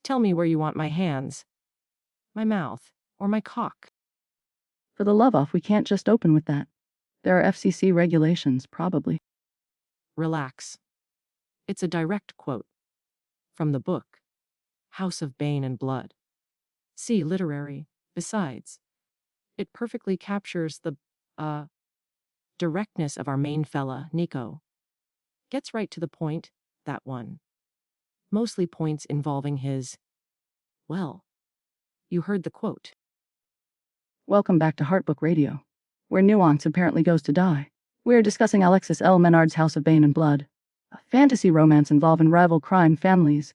Tell me where you want my hands, my mouth, or my cock. For the love off, we can't just open with that. There are FCC regulations, probably. Relax. It's a direct quote from the book, House of Bane and Blood. See literary. Besides, it perfectly captures the, directness of our main fella, Nico. Gets right to the point, that one. Mostly points involving his, well, you heard the quote. Welcome back to Heartbook Radio, where nuance apparently goes to die. We're discussing Alexis L. Menard's House of Bane and Blood, a fantasy romance involving rival crime families,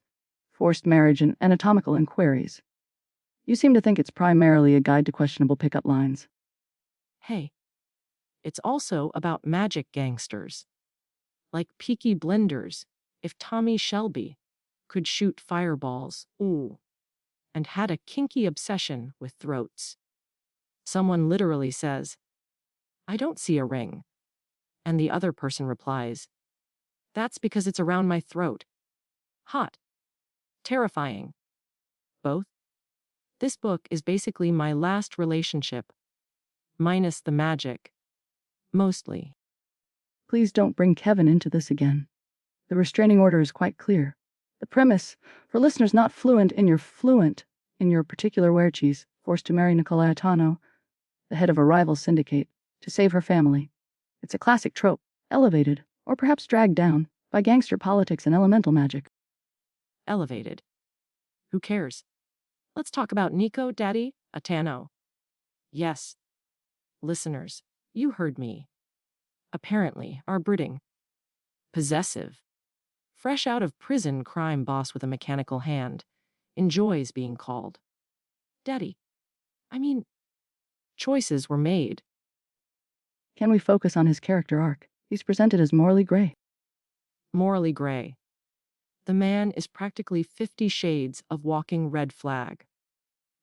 forced marriage, and anatomical inquiries. You seem to think it's primarily a guide to questionable pickup lines. Hey, it's also about magic gangsters. Like Peaky Blinders, if Tommy Shelby could shoot fireballs, and had a kinky obsession with throats. Someone literally says, I don't see a ring. And the other person replies, that's because it's around my throat. Hot. Terrifying. Both. This book is basically my last relationship, minus the magic. Mostly. Please don't bring Kevin into this again. The restraining order is quite clear. The premise, for listeners not fluent in your particular werechis, forced to marry Nicolai Attano, the head of a rival syndicate, to save her family. It's a classic trope, elevated, or perhaps dragged down, by gangster politics and elemental magic. Elevated. Who cares? Let's talk about Nico, Daddy, Attano. Yes. Listeners, you heard me. Apparently, are brooding. Possessive. Fresh out of prison crime boss with a mechanical hand. Enjoys being called Daddy. I mean, choices were made. Can we focus on his character arc? He's presented as morally gray. Morally gray. The man is practically 50 shades of walking red flag.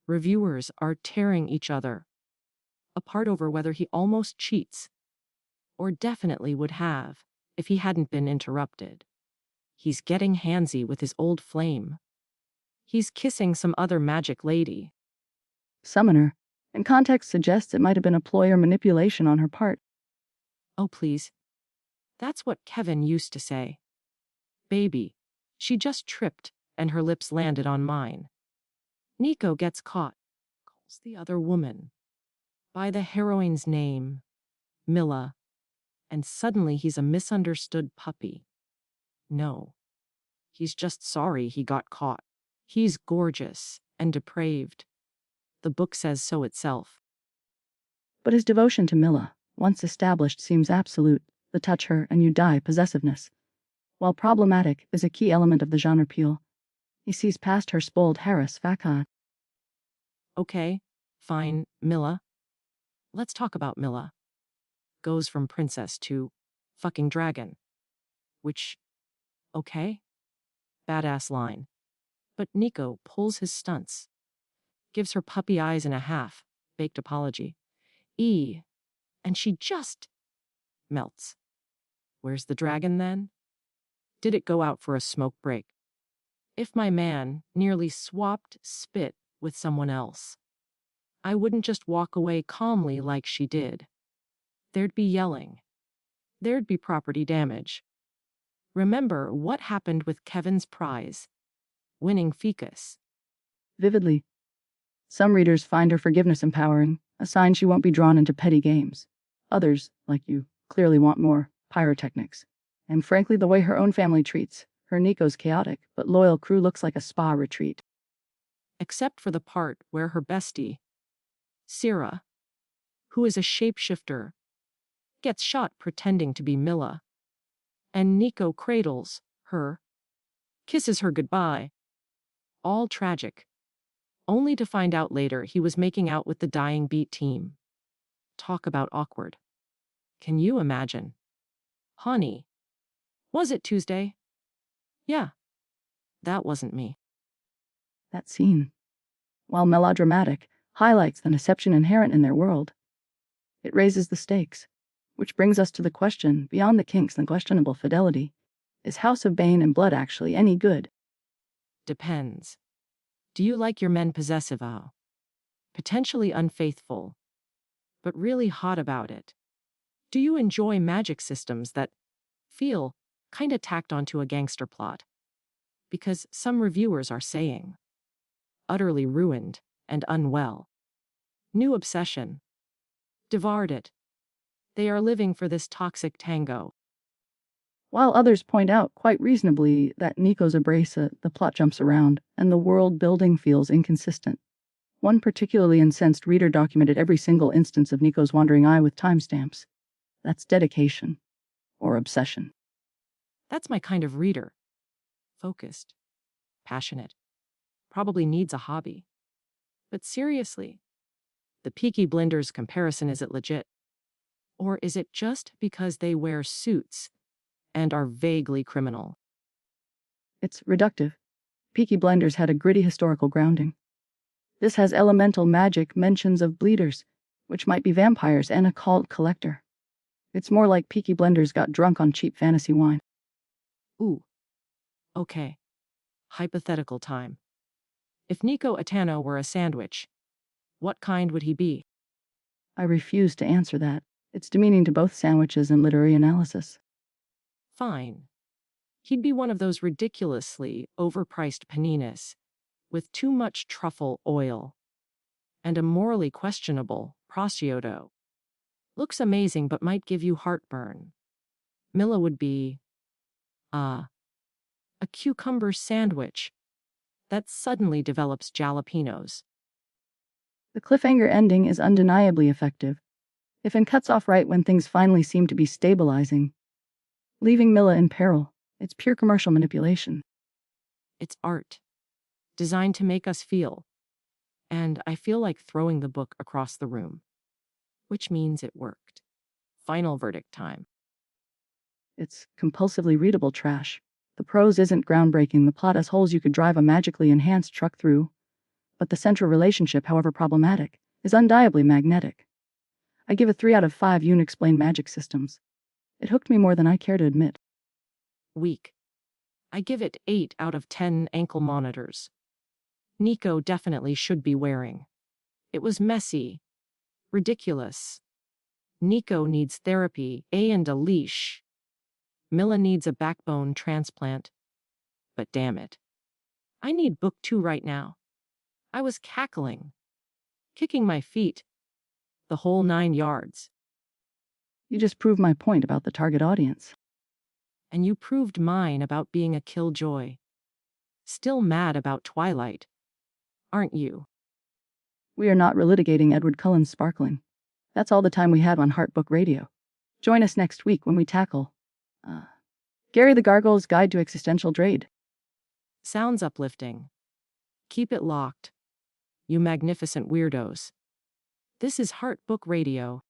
Reviewers are tearing each other apart over whether he almost cheats, or definitely would have if he hadn't been interrupted. He's getting handsy with his old flame. He's kissing some other magic lady. Summoner, and context suggests it might have been a ploy or manipulation on her part. Oh, please. That's what Kevin used to say. Baby, she just tripped and her lips landed on mine. Nico gets caught, calls the other woman by the heroine's name, Milla, and suddenly he's a misunderstood puppy. No, he's just sorry he got caught. He's gorgeous and depraved. The book says so itself. But his devotion to Milla, once established, seems absolute. The touch her and you die possessiveness. While problematic, is a key element of the genre appeal. He sees past her spoiled heiress facade. Okay, fine, Milla. Let's talk about Milla. Goes from princess to fucking dragon. Which, okay, badass line. But Nico pulls his stunts. Gives her puppy eyes and a half, baked apology. And she just melts. Where's the dragon then? Did it go out for a smoke break? If my man nearly swapped spit with someone else, I wouldn't just walk away calmly like she did. There'd be yelling. There'd be property damage. Remember what happened with Kevin's prize, winning Ficus. Vividly. Some readers find her forgiveness empowering, a sign she won't be drawn into petty games. Others, like you, clearly want more pyrotechnics. And frankly, the way her own family treats her Nico's chaotic but loyal crew looks like a spa retreat. Except for the part where her bestie, Syrah, who is a shapeshifter, gets shot pretending to be Milla. And Nico cradles her, kisses her goodbye. All tragic. Only to find out later he was making out with the dying beat team. Talk about awkward. Can you imagine? Honey. Was it Tuesday? Yeah. That wasn't me. That scene, while melodramatic, highlights the deception inherent in their world. It raises the stakes, which brings us to the question, beyond the kinks and questionable fidelity, is House of Bane and Blood actually any good? Depends. Do you like your men possessive? Potentially unfaithful, but really hot about it? Do you enjoy magic systems that feel kinda tacked onto a gangster plot? Because some reviewers are saying, utterly ruined and unwell. New obsession. Devoured it. They are living for this toxic tango. While others point out, quite reasonably, that Nico's abrasive, the plot jumps around, and the world building feels inconsistent. One particularly incensed reader documented every single instance of Nico's wandering eye with timestamps. That's dedication. Or obsession. That's my kind of reader. Focused. Passionate. Probably needs a hobby. But seriously, the Peaky Blinders comparison, is it legit? Or is it just because they wear suits and are vaguely criminal? It's reductive. Peaky Blinders had a gritty historical grounding. This has elemental magic, mentions of bleeders, which might be vampires, and a cult collector. It's more like Peaky Blinders got drunk on cheap fantasy wine. Ooh. Okay. Hypothetical time. If Nicolai Attano were a sandwich, what kind would he be? I refuse to answer that. It's demeaning to both sandwiches and literary analysis. Fine. He'd be one of those ridiculously overpriced paninis with too much truffle oil and a morally questionable prosciutto. Looks amazing but might give you heartburn. Milla would be, a cucumber sandwich that suddenly develops jalapenos. The cliffhanger ending is undeniably effective. If it cuts off right when things finally seem to be stabilizing, leaving Milla in peril, it's pure commercial manipulation. It's art, designed to make us feel. And I feel like throwing the book across the room, which means it worked. Final verdict time. It's compulsively readable trash. The prose isn't groundbreaking, the plot has holes you could drive a magically enhanced truck through, but the central relationship, however problematic, is undeniably magnetic. I give it 3 out of 5 unexplained magic systems. It hooked me more than I care to admit. Weak. I give it 8 out of 10 ankle monitors. Nico definitely should be wearing. It was messy. Ridiculous. Nico needs therapy, and a leash. Milla needs a backbone transplant. But damn it. I need book 2 right now. I was cackling. Kicking my feet. The whole 9 yards. You just proved my point about the target audience. And you proved mine about being a killjoy. Still mad about Twilight, aren't you? We are not relitigating Edward Cullen's Sparkling. That's all the time we had on Heart Book Radio. Join us next week when we tackle Gary the Gargoyle's Guide to Existential Dread. Sounds uplifting. Keep it locked, you magnificent weirdos. This is Heart Book Radio.